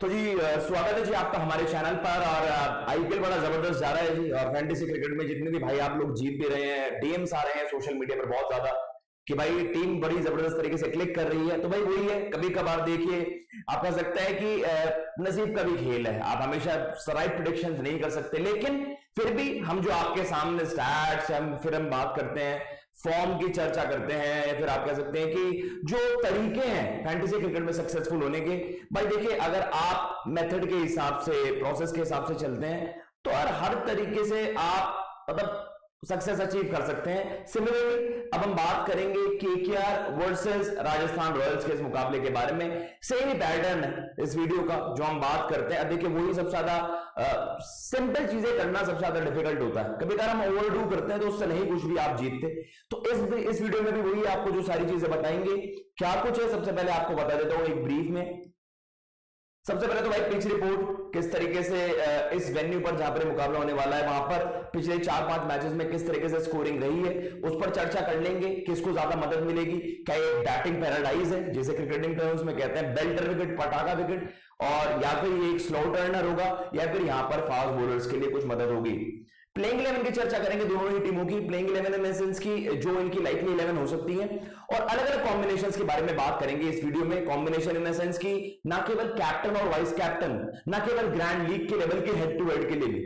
तो जी स्वागत है जी आपका हमारे चैनल पर। और आईपीएल बड़ा जबरदस्त जा रहा है जी। और फैंटेसी क्रिकेट में जितने भी भाई आप लोग जीत भी रहे हैं, डीएम्स आ रहे हैं सोशल मीडिया पर बहुत ज्यादा कि भाई टीम बड़ी जबरदस्त तरीके से क्लिक कर रही है। तो भाई वही है, कभी कभार देखिए आप कह सकते हैं कि नसीब का भी खेल है। आप हमेशा राइट प्रिडिक्शंस नहीं कर सकते, लेकिन फिर भी हम जो आपके सामने स्टैट्स हम बात करते हैं, फॉर्म की चर्चा करते हैं, या फिर आप कह सकते हैं कि जो तरीके हैं फैंटेसी क्रिकेट में सक्सेसफुल होने के। भाई देखिए, अगर आप मेथड के हिसाब से, प्रोसेस के हिसाब से चलते हैं तो हर तरीके से आप मतलब सक्सेस अचीव कर सकते हैं। सिमिलरली अब हम बात करेंगे केकेआर वर्सेस राजस्थान रॉयल्स के इस मुकाबले के बारे में। सेम ही पैटर्न है इस वीडियो का जो हम बात करते हैं। अब देखिए, वही सबसे ज्यादा सिंपल चीजें करना सबसे ज्यादा डिफिकल्ट होता है। कभी कभार हम ओवरडू करते हैं तो उससे नहीं कुछ भी आप जीतते। तो इस वीडियो में भी वही आपको जो सारी चीजें बताएंगे क्या कुछ है। सबसे पहले आपको बता देता हूं एक ब्रीफ में। सबसे पहले तो भाई पिच रिपोर्ट किस तरीके से इस वेन्यू पर जहां पर मुकाबला होने वाला है वहां पर पिछले 4-5 मैचेस में किस तरीके से स्कोरिंग रही है उस पर चर्चा कर लेंगे। किसको ज्यादा मदद मिलेगी, क्या ये बैटिंग पैराडाइज है जिसे क्रिकेटिंग टर्म्स में कहते हैं, बेल्टर विकेट, पटाखा विकेट, और या फिर ये एक स्लो टर्नर होगा, या फिर यहां पर फास्ट बॉलर्स के लिए कुछ मदद होगी। प्लेइंग 11 की चर्चा करेंगे दोनों ही टीमों की। प्लेइंग 11 इन सेंस की जो इनकी लाइकली 11 हो सकती है, और अलग अलग कॉम्बिनेशंस के बारे में बात करेंगे इस वीडियो में। कॉम्बिनेशन इन सेंस की ना केवल कैप्टन और वाइस कैप्टन, ना केवल ग्रैंड लीग के लेवल के हेड टू हेड के लिए भी,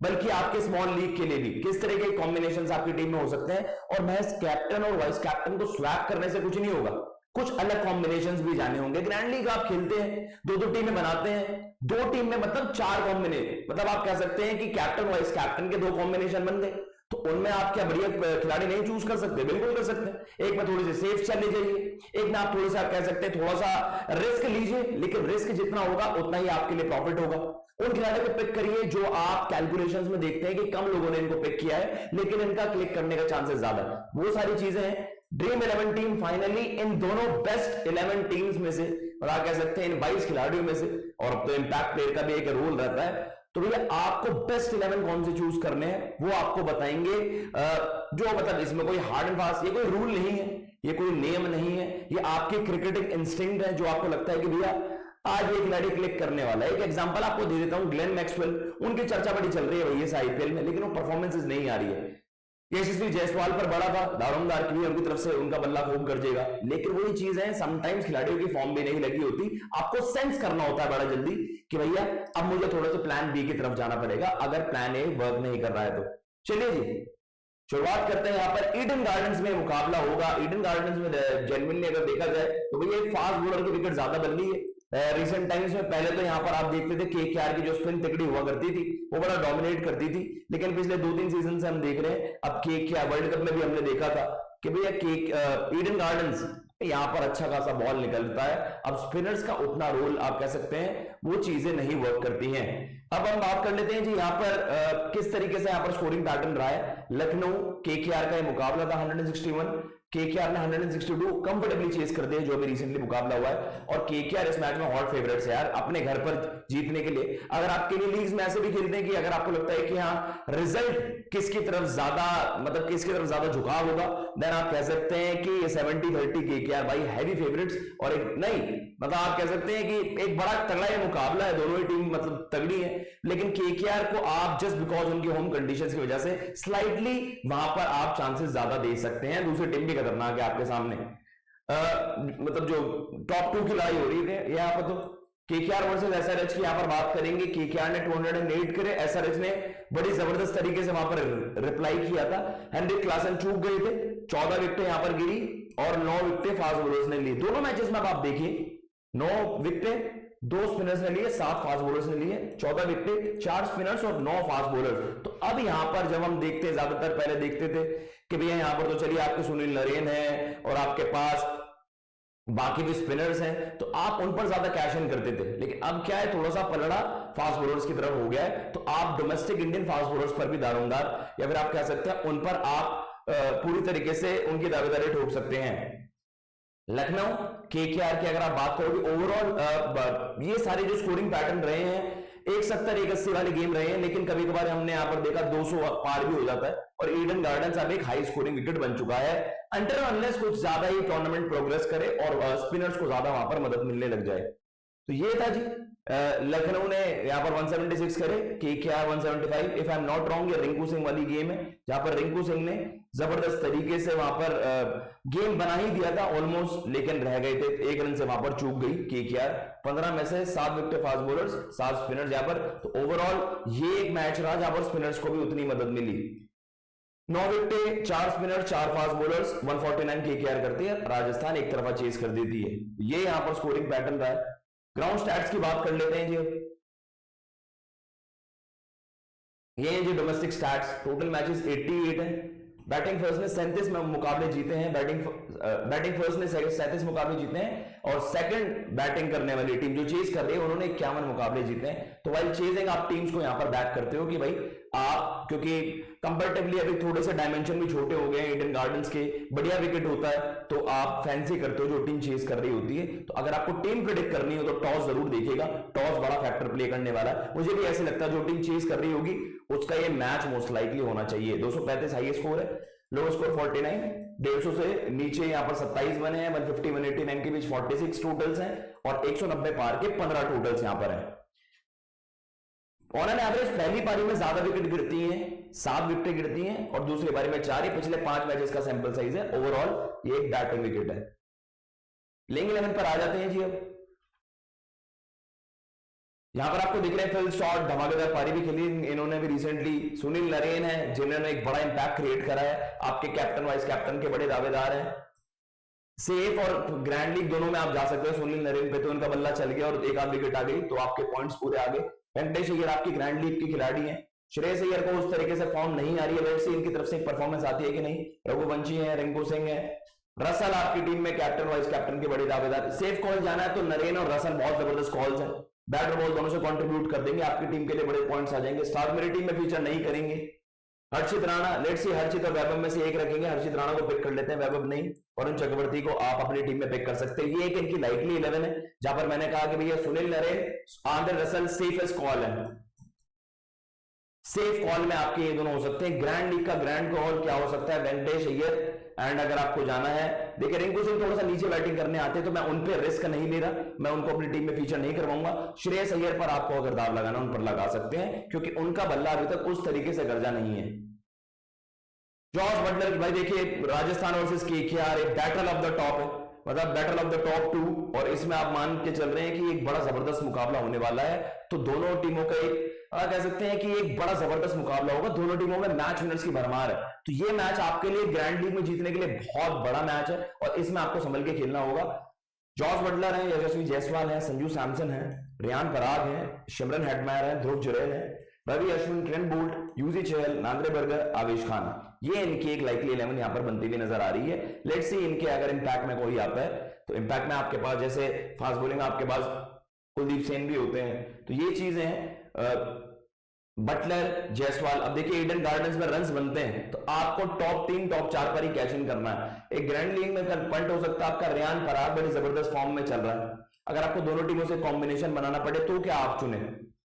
बल्कि आपके स्मॉल लीग के लिए भी किस तरह के कॉम्बिनेशंस आपकी टीम में हो सकते हैं। और महज कैप्टन और वाइस कैप्टन को स्वैप करने से कुछ नहीं होगा, कुछ अलग कॉम्बिनेशंस भी जाने होंगे। ग्रैंड लीग आप खेलते हैं, दो टीमें बनाते हैं, दो टीम में मतलब 4 कॉम्बिनेशन, मतलब आप कह सकते हैं कि कैप्टन वाइस कैप्टन के 2 कॉम्बिनेशन बन गए। तो उनमें आप क्या बढ़िया खिलाड़ी नहीं चूज कर सकते? बिल्कुल कर सकते हैं। एक में थोड़ी सी सेफ चले जाइए, एक में आप थोड़ा सा कह सकते हैं थोड़ा सा रिस्क लीजिए, लेकिन रिस्क जितना होगा उतना ही आपके लिए प्रॉफिट होगा। उन खिलाड़ियों को पिक करिए जो आप कैलकुलेशंस में देखते हैं कि कम लोगों ने इनको पिक किया है लेकिन इनका क्लिक करने का चांसेस ज्यादा है। वो सारी चीजें हैं। ड्रीम 11 टीम फाइनली इन दोनों बेस्ट 11 टीम्स में से, और आप कह सकते हैं इन 22 खिलाड़ियों में से, और अब तो इंपैक्ट प्लेयर का भी एक रोल रहता है। तो भैया आपको बेस्ट 11 कौन से चूज करने हैं वो आपको बताएंगे। जो मतलब इसमें कोई हार्ड एंड फास्ट, ये कोई रूल नहीं है, ये कोई नियम नहीं है, ये आपके क्रिकेटिंग इंस्टिंक्ट है जो आपको लगता है कि भैया आज ये खिलाड़ी क्लिक करने वाला है। एक एग्जांपल आपको दे देता हूं, ग्लेन मैक्सवेल, उनकी चर्चा बड़ी चल रही है भैया आईपीएल में, लेकिन वो परफॉर्मेंसेस नहीं आ रही है। यशस्वी जायसवाल पर बड़ा था, दारोमदार की भी उनकी तरफ से उनका बल्ला खूब गरजेगा, लेकिन वही चीज है, समटाइम्स खिलाड़ियों की फॉर्म भी नहीं लगी होती। आपको सेंस करना होता है बड़ा जल्दी कि भैया अब मुझे थोड़ा सा प्लान बी की तरफ जाना पड़ेगा अगर प्लान ए वर्क नहीं कर रहा है तो। चलिए जी शुरुआत करते हैं। यहाँ पर ईडन गार्डन्स में मुकाबला होगा। ईडन गार्डन्स में जेन्युइनली अगर देखा जाए तो भैया फास्ट बॉलर की विकेट ज्यादा बन गई है रिसेंट टाइम्स में। पहले तो यहाँ पर आप देखते थे केकेआर की जो स्पिन तगड़ी हुआ करती थी वो बड़ा डोमिनेट करती थी, लेकिन पिछले 2-3 सीजन से हम देख रहे हैं, अब केकेआर वर्ल्ड कप में भी हमने देखा था कि भैया ईडन गार्डन्स यहाँ पर अच्छा खासा बॉल निकलता है। अब स्पिनर्स का उतना रोल आप कह सकते हैं वो चीजें नहीं वर्क करती हैं। अब हम बात कर लेते हैं जी यहाँ पर किस तरीके से यहाँ पर स्कोरिंग पैटर्न रहा है। लखनऊ केकेआर का ये मुकाबला था 161, केकेआर ने 162 कंफर्टेबली चेस कर दिया जो भी रिसेंटली मुकाबला हुआ है। और केकेआर इस मैच में हॉट फेवरेट्स है यार अपने घर पर जीतने के लिए। अगर आपके लिए लीग्स में ऐसे भी खेलते हैं कि अगर आपको लगता है कि हाँ रिजल्ट किसकी तरफ ज्यादा, मतलब किसकी तरफ ज्यादा झुकाव होगा, देन आप कह सकते हैं कि 70-30 केकेआर भाई हैवी फेवरेट्स। और एक नहीं मतलब आप कह सकते हैं कि एक बड़ा तगड़ा ये मुकाबला है, दोनों ही टीम मतलब तगड़ी है, लेकिन केकेआर को आप जस्ट बिकॉज उनकी होम कंडीशंस की वजह से स्लाइटली वहां पर आप चांसेस ज्यादा दे सकते हैं। दूसरी टीम भी खतरनाक है आपके सामने। मतलब जो टॉप 2 की लड़ाई हो रही है यहाँ पर, तो केकेआर वर्सेस एसआरएच की यहाँ पर बात करेंगे। केकेआर ने 208 करे, एसआरएच ने बड़ी जबरदस्त तरीके से वहां पर रिप्लाई किया था। हेनरिक क्लासन चूक गए थे, 14 विकेटें यहाँ पर गिरी और 9 विकेटें फास्ट बॉलर्स ने ली। दोनों मैचेस में आप देखिए 9 विकेटें 2 स्पिनर्स ने लिए, 7 फास्ट बॉलर्स ने लिए, 14 विकेटें 4 स्पिनर्स और 9 फास्ट बॉलर्स। तो अब यहां पर जब हम देखते हैं, ज्यादातर पहले देखते थे कि भैया यहां पर तो चलिए आपके सुनील नरेन है और आपके पास बाकी भी स्पिनर्स हैं तो आप उन पर ज्यादा कैश इन करते थे, लेकिन अब क्या है थोड़ा सा पलड़ा फास्ट बॉलर्स की तरफ हो गया है। तो आप डोमेस्टिक इंडियन फास्ट बॉलर्स पर भी दारोमदार, या फिर आप कह सकते हैं उन पर आप पूरी तरीके से उनकी दावेदारी ठोक सकते हैं। लखनऊ केकेआर की अगर आप बात करोगे ओवरऑल ये सारे जो स्कोरिंग पैटर्न रहे हैं 170-180 वाले गेम रहे हैं, लेकिन कभी कभार हमने यहाँ पर देखा 200 पार भी हो जाता है। और ईडन गार्डन्स अब एक हाई स्कोरिंग विकेट बन चुका है अनटिल अनलेस कुछ ज्यादा ही टूर्नामेंट प्रोग्रेस करे और स्पिनर्स को ज्यादा वहां पर मदद मिलने लग जाए। तो ये था जी लखनऊ ने यहाँ पर 176 करे, KKR 175। If I am not wrong, ये रिंकू सिंह वाली गेम है जहां पर रिंकू सिंह ने जबरदस्त तरीके से वहां पर गेम बना ही दिया था ऑलमोस्ट, लेकिन रह गए थे, 1 रन से वहां पर चूक गई केकेआर। 15 में से 7 विकेट फास्ट बॉलर्स, 7 स्पिनर्स यहाँ पर। तो ओवरऑल ये एक मैच रहा जहां पर स्पिनर्स को भी उतनी मदद मिली। 9 wicket, 4 spinner, 4 fast bowlers, 149 KKR करती है, राजस्थान एक तरफा चेस कर देती है। ये यहां पर स्कोरिंग पैटर्न रहा है। ग्राउंड स्टैट्स की बात कर लेते हैं जी। ये हैं जी डोमेस्टिक स्टैट्स। टोटल मैचेस 88 हैं। बैटिंग फर्स्ट ने 37 मुकाबले जीते हैं, बैटिंग फर्स्ट ने 37 मुकाबले जीते हैं, और सेकंड बैटिंग करने वाली टीम जो चेज कर रही है उन्होंने 51 मुकाबले जीते हैं। तो वाइल चेजिंग आप टीम्स को यहां पर बैक करते हो कि भाई आप, क्योंकि कंपैरेटिवली अभी थोड़े से डायमेंशन भी छोटे हो गए हैं ईडन गार्डन्स के, बढ़िया विकेट होता है, तो आप फैंसी करते हो जो टीम चेज कर रही होती है। तो अगर आपको टीम प्रेडिक्ट करनी हो तो टॉस जरूर देखिएगा, टॉस बड़ा फैक्टर प्ले करने वाला है। मुझे भी ऐसे लगता है जो टीम चेज कर रही होगी उसका ये मैच मोस्ट लाइकली होना चाहिए। 235 हाई स्कोर है, लो स्कोर 49, 150 से नीचे यहाँ पर 27 बने हैं, 150 189 के बीच 46 टोटल्स हैं, और 190 पार के 15 टोटल्स यहाँ पर हैं। ऑन एन एवरेज पहली पारी में ज्यादा विकेट गिरती हैं, 7 विकेट गिरती हैं, और दूसरी पारी में 4 ही। पिछले 5 मैचेस का सैंपल साइज है। ओवरऑल ये एक बैटिंग विकेट है। प्लेइंग 11 पर आ जाते हैं जी। अब यहां पर आपको दिख रहे हैं फिल शॉट, धमाकेदार पारी भी खेली इन्होंने भी रिसेंटली। सुनील नरेन है जिन्होंने एक बड़ा इंपैक्ट क्रिएट करा है, आपके कैप्टन वाइस कैप्टन के बड़े दावेदार हैं। सेफ और ग्रैंड लीग दोनों में आप जा सकते हो। सुनील नरेन पे तो उनका बल्ला चल गया और एक आध विकेट आ गई तो आपके पॉइंट्स पूरे आ गए। वेंकटेश अय्यर आपकी ग्रैंड लीग के खिलाड़ी हैं। श्रेयस अय्यर को उस तरीके से फॉर्म नहीं आ रही है, लेट्स सी इनकी तरफ से एक परफॉर्मेंस आती है कि नहीं। रघुवंशी है, रिंकू सिंह है, रसल आपकी टीम में कैप्टन वाइस कैप्टन के बड़े दावेदार। सेफ कॉल जाना है तो नरेन और रसल बहुत जबरदस्त कॉल्स हैं, बैटर बॉल दोनों से कंट्रीब्यूट कर देंगे, आपकी टीम के लिए बड़े पॉइंट्स आ जाएंगे। स्टार मेरी टीम में फीचर नहीं करेंगे। हर्षित राणा, लेट्स सी हर्षित और वैभव में से एक रखेंगे। हर्षित राणा को पिक कर लेते हैं, वैभव नहीं। वरुण चक्रवर्ती को आप अपनी टीम में पिक कर सकते हैं। ये एक इनकी लाइकली 11 है जहां पर मैंने कहा कि भैया Sunil Narine, Andre Russell safest call है। सेफ कॉल में आपके ये दोनों हो सकते हैं। ग्रैंड लीग का ग्रैंड कॉल क्या हो सकता है? वेंकटेश अय्यर। एंड अगर आपको जाना है, देखिए रिंकू सिंह थोड़ा सा नीचे बैटिंग करने आते हैं तो मैं उन पे रिस्क नहीं ले रहा, मैं उनको अपनी टीम में फीचर नहीं करवाऊंगा। श्रेयस अय्यर पर आपको अगर दाव लगाना उन पर लगा सकते हैं क्योंकि उनका बल्ला अभी तक उस तरीके से गर्जा नहीं है। जॉस बटलर भाई देखिए राजस्थान वर्सेस केकेआर एक बैटल ऑफ द टॉप है, मतलब बैटल ऑफ द टॉप 2, और इसमें आप मान के चल रहे हैं कि एक बड़ा जबरदस्त मुकाबला होने वाला है। तो दोनों टीमों का एक कह सकते हैं कि एक बड़ा जबरदस्त मुकाबला होगा। दोनों टीमों में मैच विनर्स की भरमार है। तो ये मैच आपके लिए ग्रैंड लीग में जीतने के लिए बहुत बड़ा मैच है और इसमें आपको संभल के खेलना होगा। जॉस बटलर है, यशस्वी जायसवाल है, संजू सैमसन है, रियान पराग है, शिमरन हेटमायर है, ध्रुव जुरैल है, Ravi Ashwin, Trent Boult, Yuzi Chahal, Nandre Burger, Avesh Khan. ये इनकी एक लाइकली 11 यहां पर बनती हुई नजर आ रही है। लेट्स सी इनके अगर इंपैक्ट में कोई आता है तो इंपैक्ट में आपके पास जैसे फास्ट बॉलिंग आपके पास कुलदीप सेन भी होते हैं। तो ये चीजें हैं बटलर, जायसवाल। अब देखिए ईडन गार्डन्स में रन्स बनते हैं तो आपको टॉप 3 टॉप 4 पर ही कैच इन करना है। एक ग्रैंड लीग में पंट हो सकता है आपका रियान पराग, बड़ी जबरदस्त फॉर्म में चल रहा है। अगर आपको दोनों टीमों से कॉम्बिनेशन बनाना पड़े तो क्या आप चुने?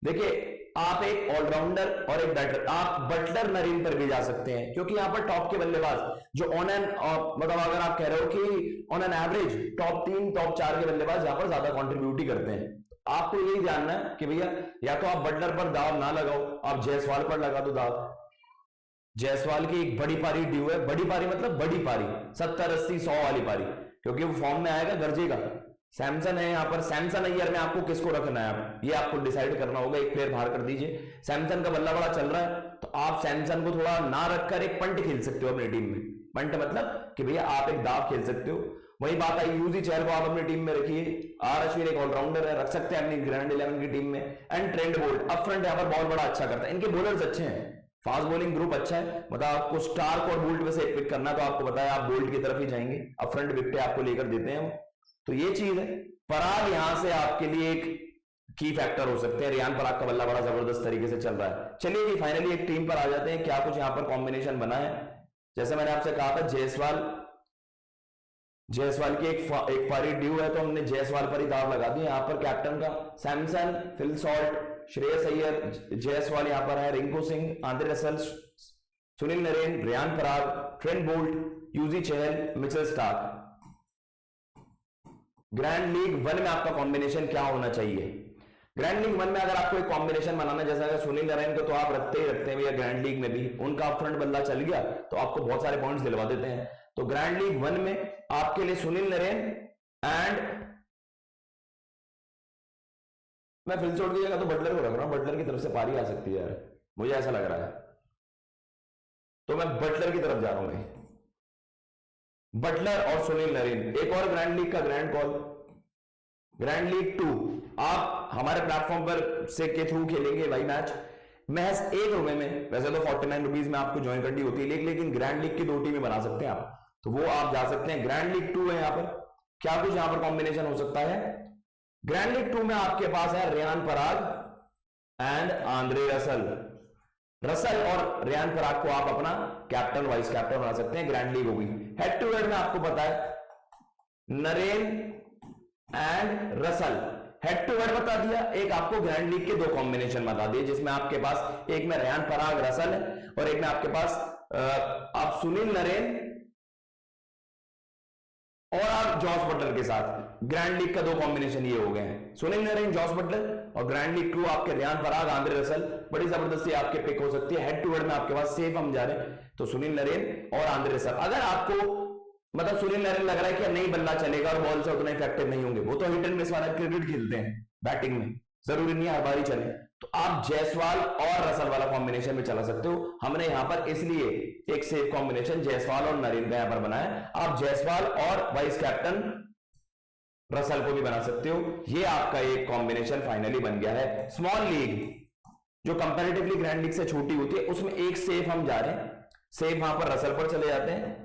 देखिए आप एक ऑलराउंडर और एक बैटर, आप बटलर नरीन पर भी जा सकते हैं क्योंकि यहां पर टॉप के बल्लेबाज जो ऑन एन मतलब अगर आप कह रहे हो कि on an average top 3 top 4 के बल्लेबाज यहां पर ज्यादा कंट्रीब्यूट ही करते हैं। आपको यही जानना है कि भैया या तो आप बटलर पर दाव ना लगाओ, आप जायसवाल पर लगा दो दाव। जायसवाल की एक बड़ी पारी ड्यू है, बड़ी पारी मतलब बड़ी पारी 70 80 100 वाली पारी, क्योंकि वो फॉर्म में आएगा, गरजेगा। सैमसन है यहाँ पर, सैमसन अय्यर में आपको किसको रखना है आप ये आपको डिसाइड करना होगा। एक प्लेयर बाहर कर दीजिए। सैमसन का बल्ला बड़ा चल रहा है तो आप सैमसन को थोड़ा ना रखकर एक पंट खेल सकते हो अपनी टीम में। पंट मतलब कि भैया आप एक दाव खेल सकते हो। वही बात आई यूजी चहल को आप अपनी टीम में रखिए। आर अश्विन एक ऑलराउंडर है, रख सकते हैं अपनी ग्रैंड 11 की टीम में। And Trent Boult up front यहाँ पर बहुत बड़ा अच्छा करता है। इनके बॉलर्स अच्छे हैं, फास्ट बॉलिंग ग्रुप अच्छा है। मतलब आपको स्टार्क और बोल्ट में से एक पिक करना तो आपको बताया आप बोल्ट की तरफ ही जाएंगे। अप फ्रंट विकेट आपको लेकर देते हैं। तो ये चीज है। पराग यहां से आपके लिए एक की फैक्टर हो सकते हैं। रियान पराग का बल्ला बड़ा जबरदस्त तरीके से चल रहा है। चलिए जी फाइनली एक टीम पर आ जाते हैं। क्या कुछ यहां पर कॉम्बिनेशन बना है? जैसे मैंने आपसे कहा था जायसवाल की एक पारी ड्यू है तो हमने जायसवाल पर ही दाव लगा दी। यहां पर कैप्टन का सैमसन, फिल सॉल्ट, श्रेयस अय्यर, जायसवाल यहां पर है, Rinku Singh, Andre Russell, Sunil Naren, Riyan Parag, Trent Boult, Yuzi चहल, मिचेल स्टार्क। ग्रैंड लीग 1 में आपका कॉम्बिनेशन क्या होना चाहिए? ग्रैंड लीग 1 में अगर आपको एक कॉम्बिनेशन बनाना, जैसा अगर सुनील नारायण को तो आप रखते ही भैया ग्रैंड लीग में भी, उनका फ्रंट बल्ला चल गया तो आपको बहुत सारे पॉइंट्स दिलवा देते हैं। तो ग्रैंड लीग 1 में आपके लिए सुनील नारायण एंड मैं फिल छोड़ दीजिएगा तो बटलर को रख रहा हूं, बटलर की तरफ से पारी आ सकती है यार, मुझे ऐसा लग रहा है, तो मैं बटलर की तरफ जा रहा हूं, बटलर और सुनील नारायण। एक और ग्रैंड लीग का ग्रैंड कॉल, ग्रैंड लीग 2 आप हमारे प्लेटफॉर्म पर से के थ्रू खेलेंगे भाई मैच महज ₹1 में। वैसे तो 49 रुपीज में आपको ज्वाइन करनी होती है, लेकिन ग्रैंड लीग की 2 टीमें बना सकते हैं आप, तो वो आप जा सकते हैं। ग्रैंड लीग 2 है, यहां पर क्या कुछ यहां पर कॉम्बिनेशन हो सकता है? ग्रैंड लीग 2 में आपके पास है Riyan Parag and Andre Russell. Russell और रियान पराग को आप अपना कैप्टन वाइस कैप्टन बना सकते हैं, ग्रैंड लीग होगी। हेड टू हेड में आपको पता है Narine and Russell, head to head बता दिया। एक आपको ग्रैंड लीग के 2 कॉम्बिनेशन बता दिए, जिसमें आपके पास एक में रियान पराग रसल है और एक में आपके पास आप सुनील नरेन और आप जॉस बटलर के साथ। ग्रैंड लीग का 2 कॉम्बिनेशन ये हो गए हैं, सुनील नरेन जॉस बटलर, और ग्रैंड लीग 2 आपके रियान पराग आंद्रे रसल। बड़ी जबरदस्ती आपके पिक हो सकती है। हेड टू हेड में आपके पास सेफ हम जा रहे हैं तो सुनील नरेन और आंद्रे रसल। अगर आपको मतलब सुनील नारायण लग रहा है कि नहीं बल्ला चलेगा और बॉल से उतना इफेक्टिव नहीं होंगे, वो तो हिट एंड मिस वाला क्रिकेट खेलते हैं बैटिंग में, जरूरी नहीं है हर बार ही चले, तो आप जायसवाल और रसल वाला कॉम्बिनेशन में चला सकते हो। हमने यहां पर इसलिए एक सेफ कॉम्बिनेशन जायसवाल और नरेन का यहां पर बनाया। आप जायसवाल और वाइस कैप्टन रसल को भी बना सकते हो। ये आपका एक कॉम्बिनेशन फाइनली बन गया है। स्मॉल लीग जो कंपैरेटिवली ग्रैंड लीग से छोटी होती है, उसमें एक सेफ हम जा रहे हैं, सेफ वहां पर रसल पर चले जाते हैं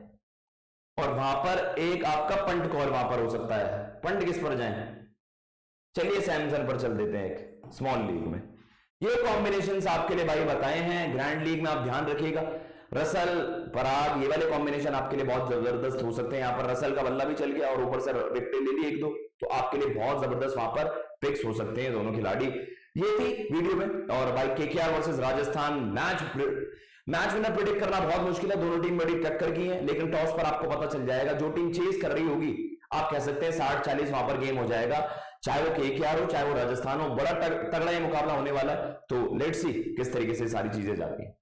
और वहां पर एक आपका पंट कॉल वहां पर हो सकता है। पंट किस पर जाएं? चलिए सैमसन पर चल देते हैं एक स्मॉल लीग में। ये कॉम्बिनेशंस आपके लिए भाई बताए हैं। ग्रैंड लीग में आप ध्यान रखिएगा, रसल पराग ये वाले कॉम्बिनेशन आपके लिए बहुत जबरदस्त हो सकते हैं। यहां पर रसल का बल्ला भी चल गया और ऊपर से विकेट ले ली 1-2, तो आपके लिए बहुत जबरदस्त वहां पर पिक्स हो सकते हैं दोनों खिलाड़ी। ये थी वीडियो में। और भाई KKR versus Rajasthan match winner predict करना बहुत मुश्किल है, दोनों टीम बड़ी टक्कर की है, लेकिन टॉस पर आपको पता चल जाएगा। जो टीम चेस कर रही होगी, आप कह सकते हैं 60-40 वहां पर गेम हो जाएगा, चाहे वो केकेआर हो चाहे वो राजस्थान हो। बड़ा तगड़ा ये मुकाबला होने वाला है, तो लेट्स सी किस तरीके से सारी चीजें जाती हैं।